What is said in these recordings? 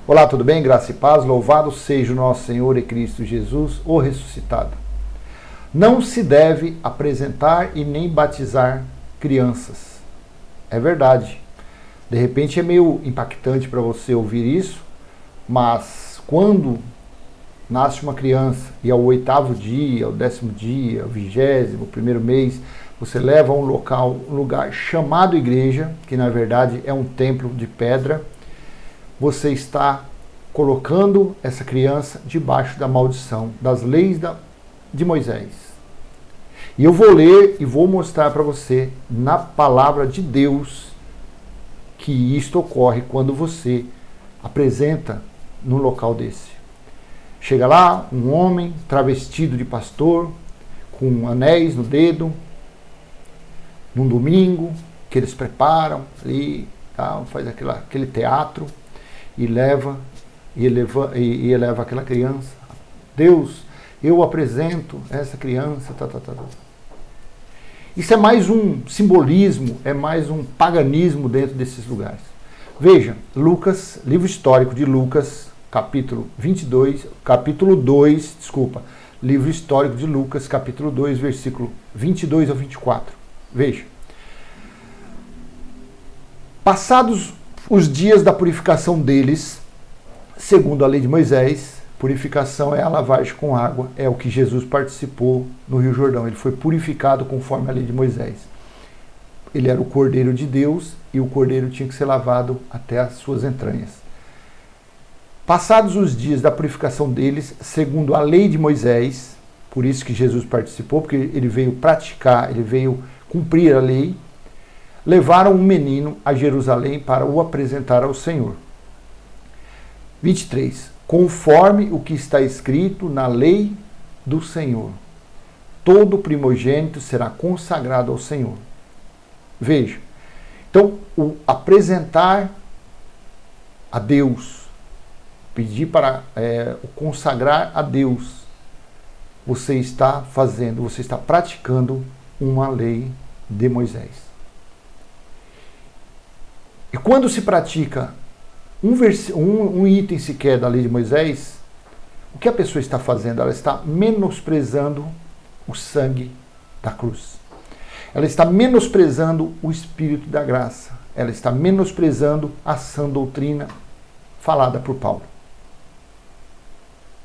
Olá, tudo bem? Graça e paz, louvado seja o nosso Senhor e Cristo Jesus, o ressuscitado. Não se deve apresentar e nem batizar crianças. É verdade. De repente é meio impactante para você ouvir isso, mas quando nasce uma criança e ao 8º dia, ao 10º dia, ao 20º, primeiro mês, você leva a um lugar chamado igreja, que na verdade é um templo de pedra, você está colocando essa criança debaixo da maldição, das leis de Moisés. E eu vou ler e vou mostrar para você, na palavra de Deus, que isto ocorre quando você apresenta num local desse. Chega lá um homem travestido de pastor, com anéis no dedo, num domingo, que eles preparam ali, tá, faz aquele teatro, e eleva aquela criança. Deus, eu apresento essa criança. Isso é mais um simbolismo, é mais um paganismo dentro desses lugares. Veja, Lucas, livro histórico de Lucas, capítulo 2, livro histórico de Lucas, capítulo 2, versículo 22 ao 24. Veja. Passados os dias da purificação deles, segundo a lei de Moisés, purificação é a lavagem com água, é o que Jesus participou no Rio Jordão. Ele foi purificado conforme a lei de Moisés. Ele era o Cordeiro de Deus e o Cordeiro tinha que ser lavado até as suas entranhas. Passados os dias da purificação deles, segundo a lei de Moisés, por isso que Jesus participou, porque ele veio praticar, ele veio cumprir a lei, levaram um menino a Jerusalém para o apresentar ao Senhor. 23. Conforme o que está escrito na lei do Senhor, todo primogênito será consagrado ao Senhor. Veja, então o apresentar a Deus, pedir para o consagrar a Deus, você está fazendo, você está praticando uma lei de Moisés. E quando se pratica um item sequer da lei de Moisés, o que a pessoa está fazendo? Ela está menosprezando o sangue da cruz. Ela está menosprezando o Espírito da graça. Ela está menosprezando a sã doutrina falada por Paulo.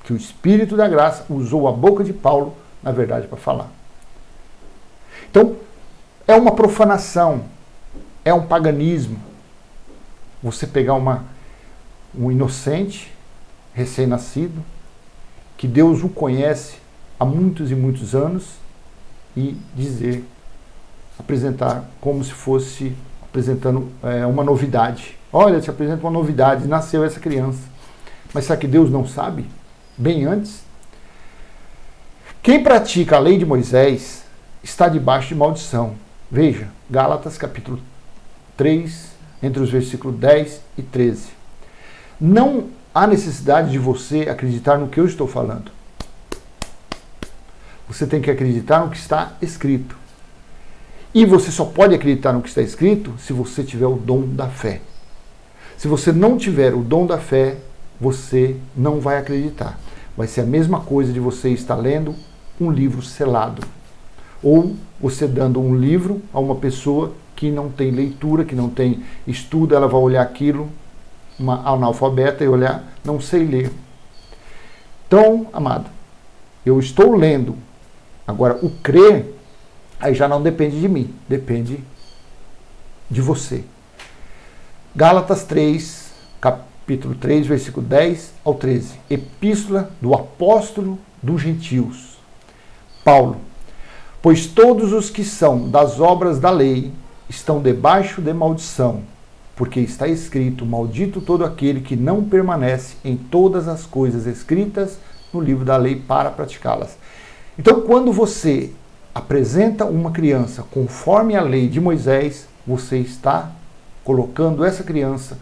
Que o Espírito da graça usou a boca de Paulo, na verdade, para falar. Então, é uma profanação, é um paganismo. Você pegar um inocente, recém-nascido, que Deus o conhece há muitos e muitos anos, e apresentar como se fosse apresentando uma novidade. Olha, te apresento uma novidade, nasceu essa criança. Mas será que Deus não sabe? Bem antes. Quem pratica a lei de Moisés está debaixo de maldição. Veja, Gálatas capítulo 3, entre os versículos 10 e 13. Não há necessidade de você acreditar no que eu estou falando. Você tem que acreditar no que está escrito. E você só pode acreditar no que está escrito se você tiver o dom da fé. Se você não tiver o dom da fé, você não vai acreditar. Vai ser a mesma coisa de você estar lendo um livro selado. Ou você dando um livro a uma pessoa que não tem leitura, que não tem estudo, ela vai olhar aquilo, uma analfabeta, e olhar, não sei ler. Então, amado, eu estou lendo. Agora, o crer, aí já não depende de mim, depende de você. Gálatas 3, capítulo 3, versículo 10 ao 13. Epístola do apóstolo dos gentios. Paulo. Pois todos os que são das obras da lei estão debaixo de maldição, porque está escrito, maldito todo aquele que não permanece em todas as coisas escritas no livro da lei para praticá-las. Então, quando você apresenta uma criança conforme a lei de Moisés, você está colocando essa criança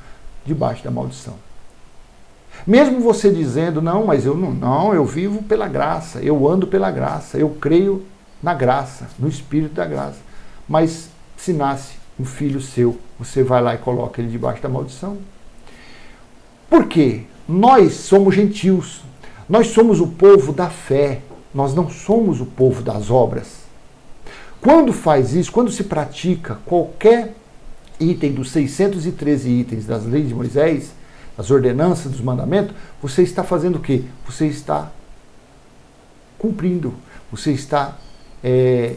debaixo da maldição. Mesmo você dizendo, não, mas eu vivo pela graça, eu ando pela graça, eu creio na graça, no Espírito da graça. Mas se nasce um filho seu, você vai lá e coloca ele debaixo da maldição. Por quê? Nós somos gentios, nós somos o povo da fé, nós não somos o povo das obras. Quando faz isso, quando se pratica qualquer item dos 613 itens das leis de Moisés, das ordenanças, dos mandamentos, você está fazendo o quê? Você está cumprindo, você está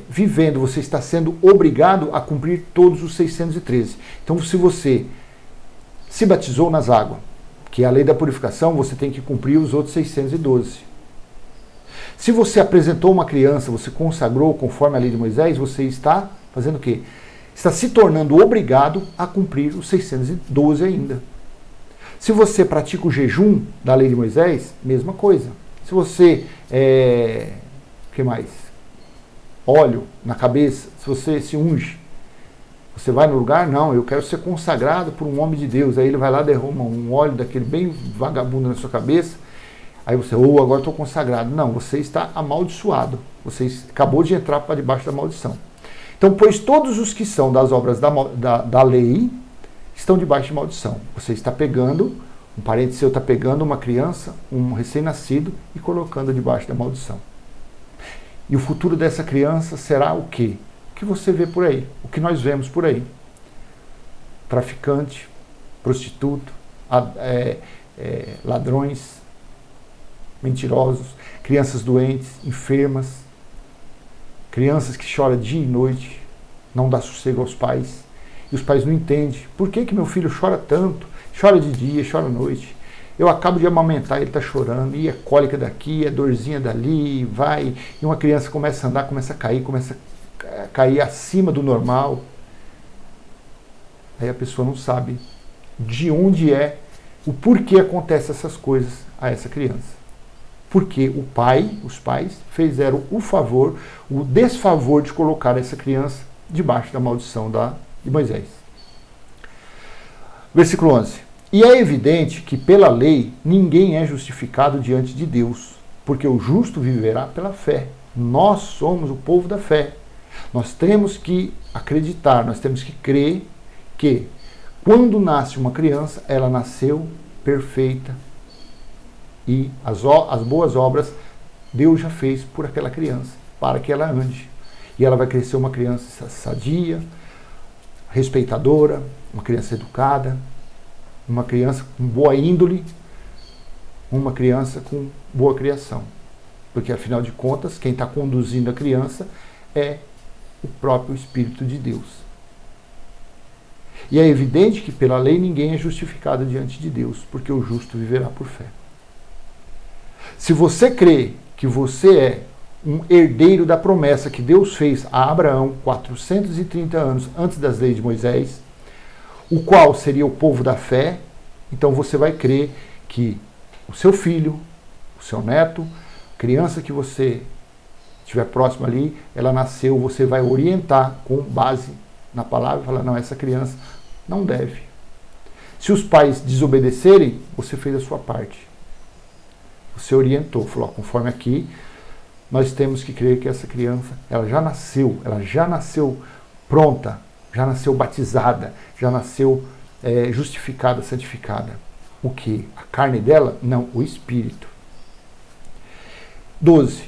vivendo, você está sendo obrigado a cumprir todos os 613. Então, se você se batizou nas águas, que é a lei da purificação, você tem que cumprir os outros 612. Se você apresentou uma criança, você consagrou conforme a lei de Moisés, você está fazendo o quê? Está se tornando obrigado a cumprir os 612 ainda. Se você pratica o jejum da lei de Moisés, mesma coisa. Se você, o que mais? Óleo na cabeça, se você se unge, você vai no lugar, não, eu quero ser consagrado por um homem de Deus. Aí ele vai lá, derrama um óleo daquele bem vagabundo na sua cabeça. Aí você, agora estou consagrado. Não, você está amaldiçoado. Você acabou de entrar para debaixo da maldição. Então, pois todos os que são das obras da lei estão debaixo de maldição. Você está pegando, um parente seu está pegando uma criança, um recém-nascido, e colocando debaixo da maldição. E o futuro dessa criança será o quê? O que você vê por aí, o que nós vemos por aí. Traficante, prostituto, ladrões, mentirosos, crianças doentes, enfermas, crianças que choram dia e noite, não dá sossego aos pais, e os pais não entendem. Por que meu filho chora tanto? Chora de dia, chora à noite. Eu acabo de amamentar, ele está chorando, e é cólica daqui, é dorzinha dali, vai, e uma criança começa a andar, começa a cair acima do normal. Aí a pessoa não sabe de onde o porquê acontece essas coisas a essa criança. Porque os pais fizeram o desfavor de colocar essa criança debaixo da maldição de Moisés. Versículo 11. E é evidente que pela lei ninguém é justificado diante de Deus, porque o justo viverá pela fé. Nós somos o povo da fé. Nós temos que acreditar, nós temos que crer que quando nasce uma criança, ela nasceu perfeita, e as boas obras Deus já fez por aquela criança, para que ela ande. E ela vai crescer uma criança sadia, respeitadora, uma criança educada, uma criança com boa índole, uma criança com boa criação. Porque, afinal de contas, quem está conduzindo a criança é o próprio Espírito de Deus. E é evidente que pela lei ninguém é justificado diante de Deus, porque o justo viverá por fé. Se você crê que você é um herdeiro da promessa que Deus fez a Abraão 430 anos antes das leis de Moisés, o qual seria o povo da fé, então você vai crer que o seu filho, o seu neto, criança que você estiver próximo ali, ela nasceu, você vai orientar com base na palavra e falar, não, essa criança não deve. Se os pais desobedecerem, você fez a sua parte. Você orientou, falou, conforme aqui, nós temos que crer que essa criança, ela já nasceu pronta, já nasceu batizada, já nasceu justificada, santificada. O que? A carne dela? Não, o Espírito. 12.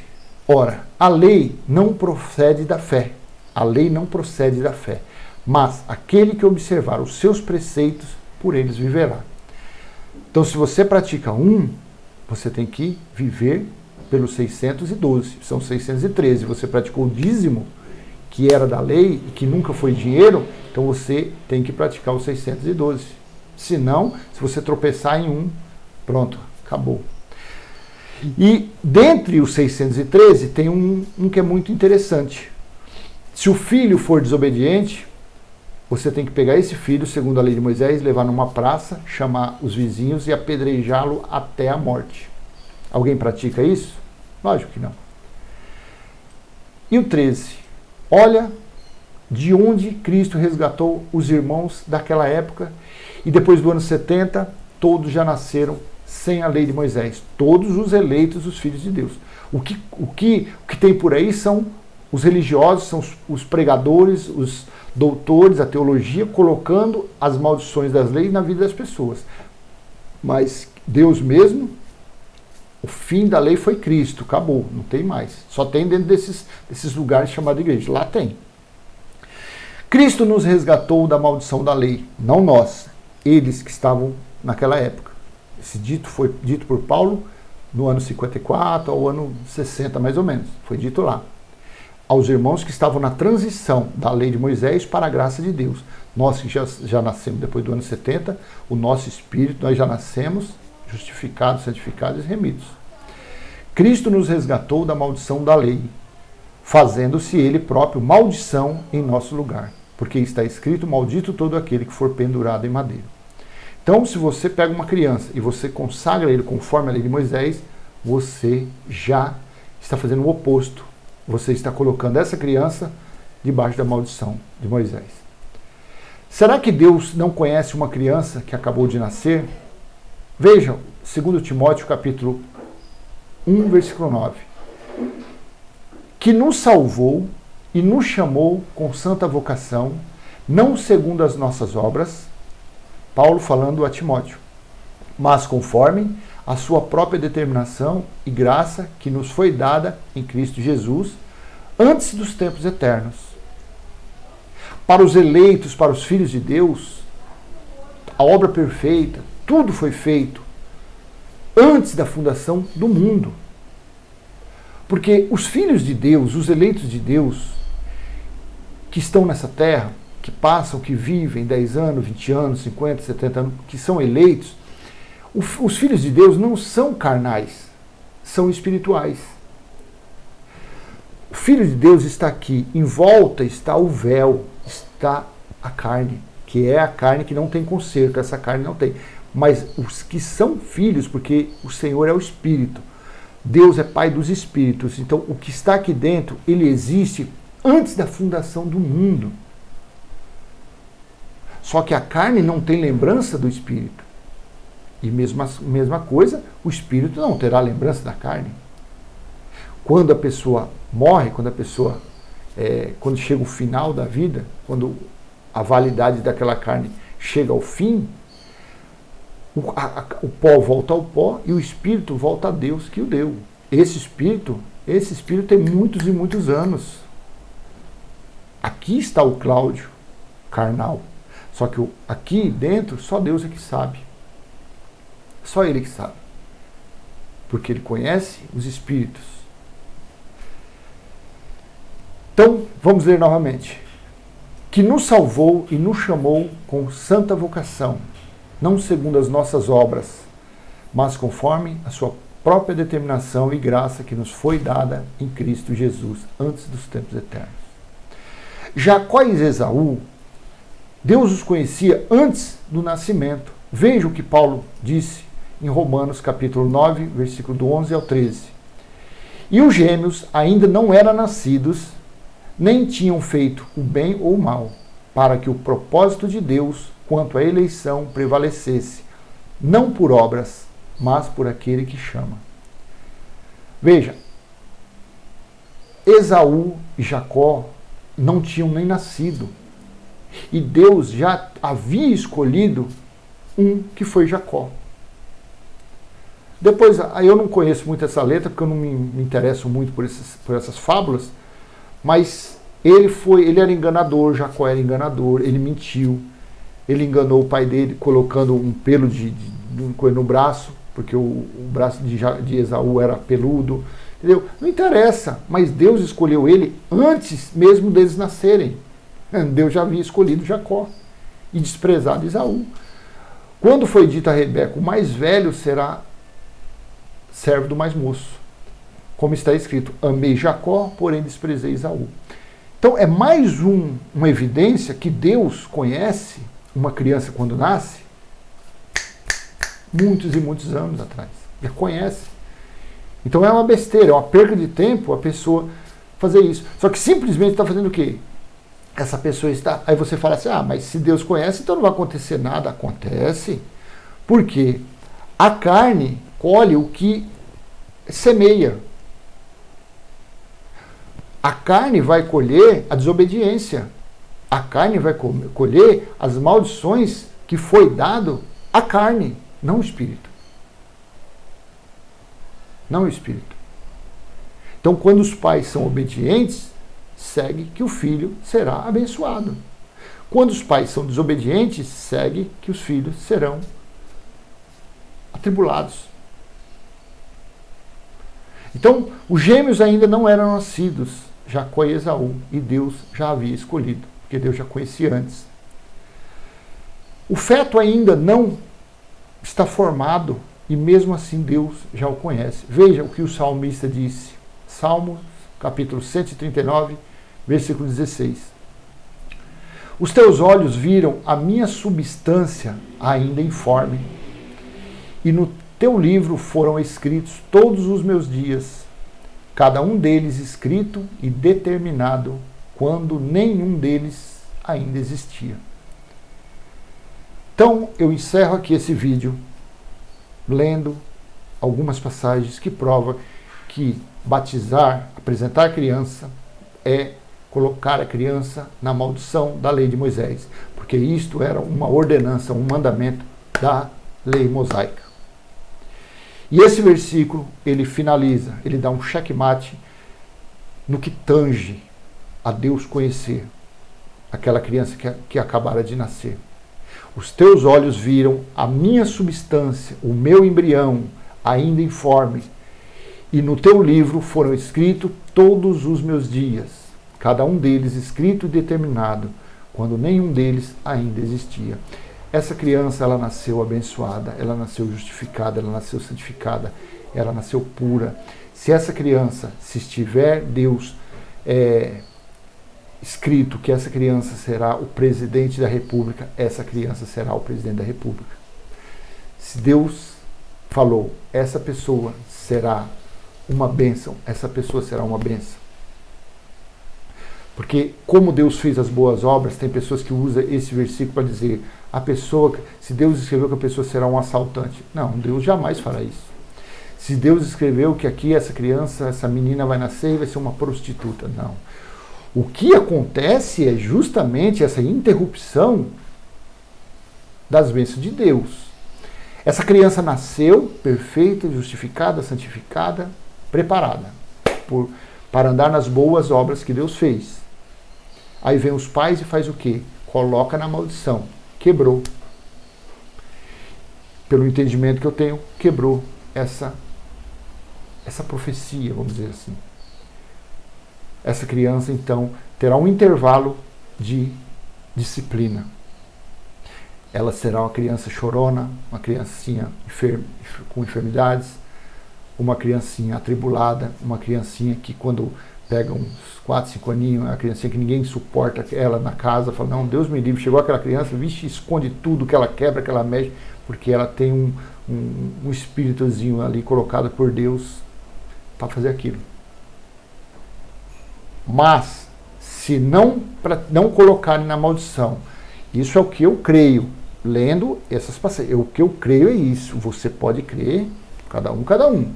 Ora, a lei não procede da fé. A lei não procede da fé. Mas aquele que observar os seus preceitos, por eles viverá. Então, se você pratica você tem que viver pelos 612. São 613. Você praticou o dízimo, que era da lei e que nunca foi dinheiro, então você tem que praticar os 612. Senão, se você tropeçar em pronto, acabou. E dentre os 613 tem um que é muito interessante. Se o filho for desobediente, você tem que pegar esse filho, segundo a lei de Moisés, levar numa praça, chamar os vizinhos e apedrejá-lo até a morte. Alguém pratica isso? Lógico que não. E o 13. Olha de onde Cristo resgatou os irmãos daquela época, e depois do ano 70, todos já nasceram sem a lei de Moisés. Todos os eleitos, os filhos de Deus. O que tem por aí são os religiosos, são os pregadores, os doutores, a teologia, colocando as maldições das leis na vida das pessoas. Mas Deus mesmo, o fim da lei foi Cristo, acabou, não tem mais. Só tem dentro desses lugares chamados de igreja, lá tem. Cristo nos resgatou da maldição da lei, não nós, eles que estavam naquela época. Esse dito foi dito por Paulo no ano 54 ao ano 60, mais ou menos. Foi dito lá. Aos irmãos que estavam na transição da lei de Moisés para a graça de Deus. Nós que já nascemos depois do ano 70, o nosso espírito, nós já nascemos justificados, santificados e remidos. Cristo nos resgatou da maldição da lei, fazendo-se ele próprio maldição em nosso lugar. Porque está escrito, maldito todo aquele que for pendurado em madeiro. Então, se você pega uma criança e você consagra ele conforme a lei de Moisés, você já está fazendo o oposto. Você está colocando essa criança debaixo da maldição de Moisés. Será que Deus não conhece uma criança que acabou de nascer? Vejam, 2 Timóteo capítulo 1, versículo 9. Que nos salvou e nos chamou com santa vocação, não segundo as nossas obras, Paulo falando a Timóteo, mas conforme a sua própria determinação e graça que nos foi dada em Cristo Jesus, antes dos tempos eternos. Para os eleitos, para os filhos de Deus, a obra perfeita, tudo foi feito antes da fundação do mundo. Porque os filhos de Deus, os eleitos de Deus, que estão nessa terra, que passam, que vivem 10 anos, 20 anos, 50, 70 anos, que são eleitos, os filhos de Deus não são carnais, são espirituais. O Filho de Deus está aqui, em volta está o véu, está a carne, que é a carne que não tem conserto, essa carne não tem. Mas os que são filhos, porque o Senhor é o Espírito, Deus é Pai dos Espíritos, então o que está aqui dentro, ele existe antes da fundação do mundo. Só que a carne não tem lembrança do Espírito. E mesma coisa, o Espírito não terá lembrança da carne. Quando a pessoa morre, quando chega o final da vida, quando a validade daquela carne chega ao fim, o pó volta ao pó e o Espírito volta a Deus que o deu. Esse Espírito tem muitos e muitos anos. Aqui está o Cláudio carnal. Só que aqui dentro, só Deus é que sabe. Só Ele que sabe. Porque Ele conhece os espíritos. Então, vamos ler novamente. Que nos salvou e nos chamou com santa vocação, não segundo as nossas obras, mas conforme a sua própria determinação e graça que nos foi dada em Cristo Jesus, antes dos tempos eternos. Jacó e Esaú, Deus os conhecia antes do nascimento. Veja o que Paulo disse em Romanos capítulo 9, versículo do 11 ao 13. E os gêmeos ainda não eram nascidos, nem tinham feito o bem ou o mal, para que o propósito de Deus quanto à eleição prevalecesse, não por obras, mas por aquele que chama. Veja, Esaú e Jacó não tinham nem nascido. E Deus já havia escolhido um que foi Jacó. Depois, eu não conheço muito essa letra, porque eu não me interesso muito por essas fábulas, mas ele era enganador, Jacó era enganador, ele mentiu, ele enganou o pai dele colocando um pelo no braço, porque o braço de Esaú era peludo, entendeu? Não interessa, mas Deus escolheu ele antes mesmo deles nascerem. Deus já havia escolhido Jacó e desprezado Esaú. Quando foi dito a Rebeca, o mais velho será servo do mais moço. Como está escrito, amei Jacó, porém desprezei Esaú. Então é mais uma evidência que Deus conhece uma criança quando nasce, muitos e muitos anos atrás. Já conhece. Então é uma besteira, é uma perca de tempo a pessoa fazer isso. Só que simplesmente está fazendo o quê? Essa pessoa está... Aí você fala assim, mas se Deus conhece, então não vai acontecer nada. Acontece. Por quê? A carne colhe o que semeia. A carne vai colher a desobediência. A carne vai colher as maldições que foi dado à carne, não o espírito. não o espírito. Então, quando os pais são obedientes, segue que o filho será abençoado. Quando os pais são desobedientes, segue que os filhos serão atribulados. Então, os gêmeos ainda não eram nascidos, Jacó e Esaú, e Deus já havia escolhido, porque Deus já conhecia antes. O feto ainda não está formado, e mesmo assim Deus já o conhece. Veja o que o salmista disse. Salmos, capítulo 139, versículo 16. Os teus olhos viram a minha substância ainda informe, e no teu livro foram escritos todos os meus dias, cada um deles escrito e determinado, quando nenhum deles ainda existia. Então, eu encerro aqui esse vídeo, lendo algumas passagens que provam que batizar, apresentar a criança, é colocar a criança na maldição da lei de Moisés, porque isto era uma ordenança, um mandamento da lei mosaica. E esse versículo, ele finaliza, ele dá um checkmate no que tange a Deus conhecer aquela criança que acabara de nascer. Os teus olhos viram a minha substância, o meu embrião, ainda informe, e no teu livro foram escritos todos os meus dias, cada um deles escrito e determinado, quando nenhum deles ainda existia. Essa criança, ela nasceu abençoada, ela nasceu justificada, ela nasceu santificada, ela nasceu pura. Se essa criança, se estiver Deus escrito que essa criança será o presidente da República, essa criança será o presidente da República. Se Deus falou, essa pessoa será uma bênção, essa pessoa será uma bênção. Porque como Deus fez as boas obras, tem pessoas que usam esse versículo para dizer, a pessoa, se Deus escreveu que a pessoa será um assaltante. Não, Deus jamais fará isso. Se Deus escreveu que aqui essa criança, essa menina vai nascer e vai ser uma prostituta. Não. O que acontece é justamente essa interrupção das bênçãos de Deus. Essa criança nasceu perfeita, justificada, santificada, preparada para andar nas boas obras que Deus fez. Aí vem os pais e faz o quê? Coloca na maldição. Quebrou. Pelo entendimento que eu tenho, quebrou essa profecia, vamos dizer assim. Essa criança, então, terá um intervalo de disciplina. Ela será uma criança chorona, uma criancinha com enfermidades, uma criancinha atribulada, uma criancinha que quando pega uns 4, 5 aninhos, é uma criancinha que ninguém suporta ela na casa, fala, não, Deus me livre, chegou aquela criança, vixe, esconde tudo que ela quebra, que ela mexe, porque ela tem um espíritozinho ali colocado por Deus para fazer aquilo. Mas, se não colocarem na maldição, isso é o que eu creio, lendo essas passagens, o que eu creio é isso, você pode crer, cada um.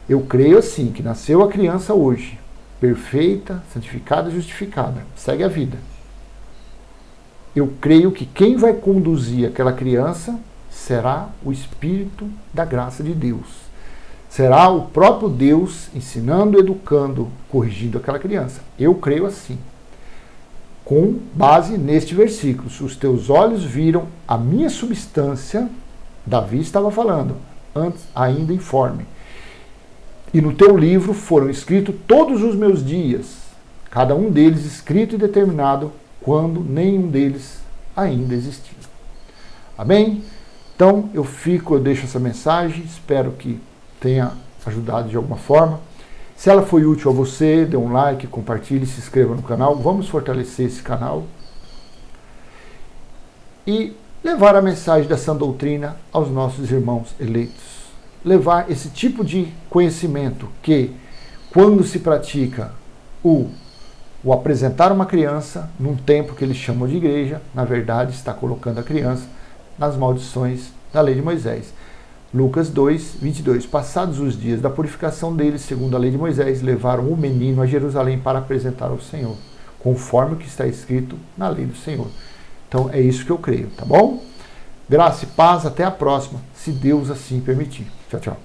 Eu creio assim, que nasceu a criança hoje, perfeita, santificada, justificada, segue a vida. Eu creio que quem vai conduzir aquela criança será o Espírito da graça de Deus. Será o próprio Deus ensinando, educando, corrigindo aquela criança. Eu creio assim. Com base neste versículo. Os teus olhos viram a minha substância, Davi estava falando, antes ainda informe. E no teu livro foram escritos todos os meus dias, cada um deles escrito e determinado, quando nenhum deles ainda existia. Amém? Então eu deixo essa mensagem, espero que tenha ajudado de alguma forma. Se ela foi útil a você, dê um like, compartilhe, se inscreva no canal. Vamos fortalecer esse canal e levar a mensagem da sã doutrina aos nossos irmãos eleitos. Levar esse tipo de conhecimento que, quando se pratica o apresentar uma criança num tempo que eles chamam de igreja, na verdade está colocando a criança nas maldições da lei de Moisés. Lucas 2, 22. Passados os dias da purificação deles, segundo a lei de Moisés, levaram o menino a Jerusalém para apresentar ao Senhor, conforme o que está escrito na lei do Senhor. Então é isso que eu creio, tá bom? Graça e paz, até a próxima, se Deus assim permitir. Tchau, tchau.